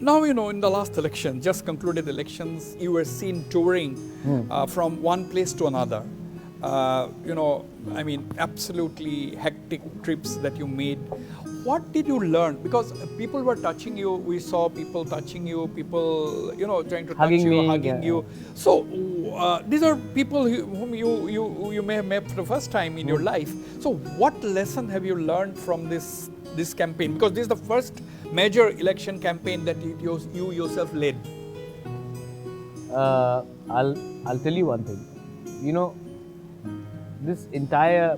Now, in the last election, just concluded elections, you were seen touring from one place to another. Absolutely hectic trips that you made. What did you learn? Because people were touching you. We saw people touching you, people, trying to Hugging touch you, me, hugging yeah. you. So these are people whom you may have met for the first time in your life. So what lesson have you learned from this campaign? Because this is the first major election campaign that you yourself led. I'll tell you one thing. This entire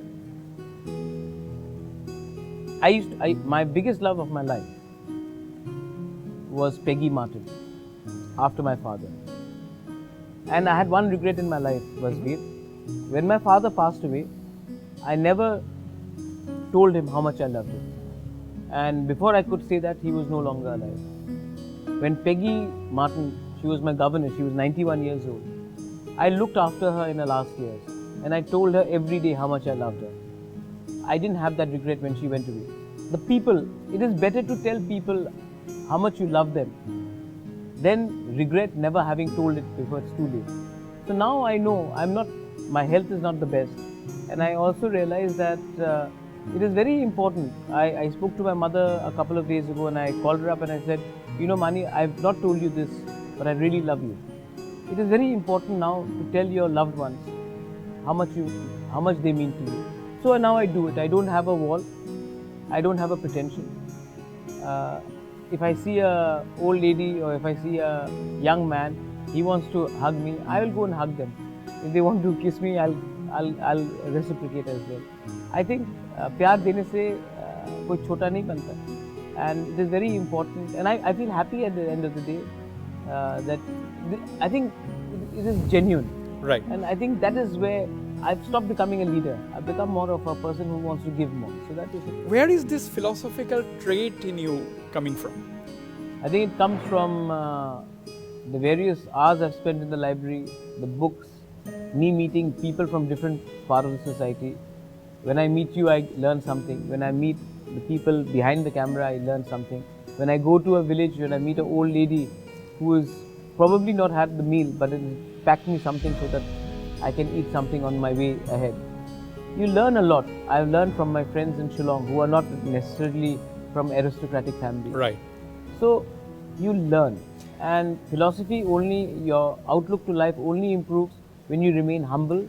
my biggest love of my life was Peggy Martin, after my father. And I had one regret in my life, Vasveer. When my father passed away, I never told him how much I loved him. And before I could say that, he was no longer alive. When Peggy Martin, she was my governor, she was 91 years old. I looked after her in her last years, and I told her every day how much I loved her. I didn't have that regret when she went away. The people, it is better to tell people how much you love them than regret never having told it before it's too late. So now I know my health is not the best. And I also realized that it is very important. I spoke to my mother a couple of days ago and I called her up and I said, Mani, I've not told you this, but I really love you. It is very important now to tell your loved ones how much they mean to you. So now I do it. I don't have a wall. I don't have a pretension. If I see a old lady or if I see a young man, he wants to hug me, I will go and hug them. If they want to kiss me, I'll reciprocate as well. I think प्यार देने से कोई छोटा नहीं बनता. And it is very important. And I feel happy at the end of the day that I think it is genuine. Right. And I think that is where I've stopped becoming a leader. I've become more of a person who wants to give more. So that is it. Where is this philosophical trait in you coming from? I think it comes from the various hours I've spent in the library, the books, me meeting people from different parts of the society. When I meet you, I learn something. When I meet the people behind the camera, I learn something. When I go to a village, when I meet an old lady who has probably not had the meal, but it packed me something so that I can eat something on my way ahead. You learn a lot. I've learned from my friends in Shillong who are not necessarily from aristocratic families. Right. So you learn. And philosophy only, your outlook to life only improves when you remain humble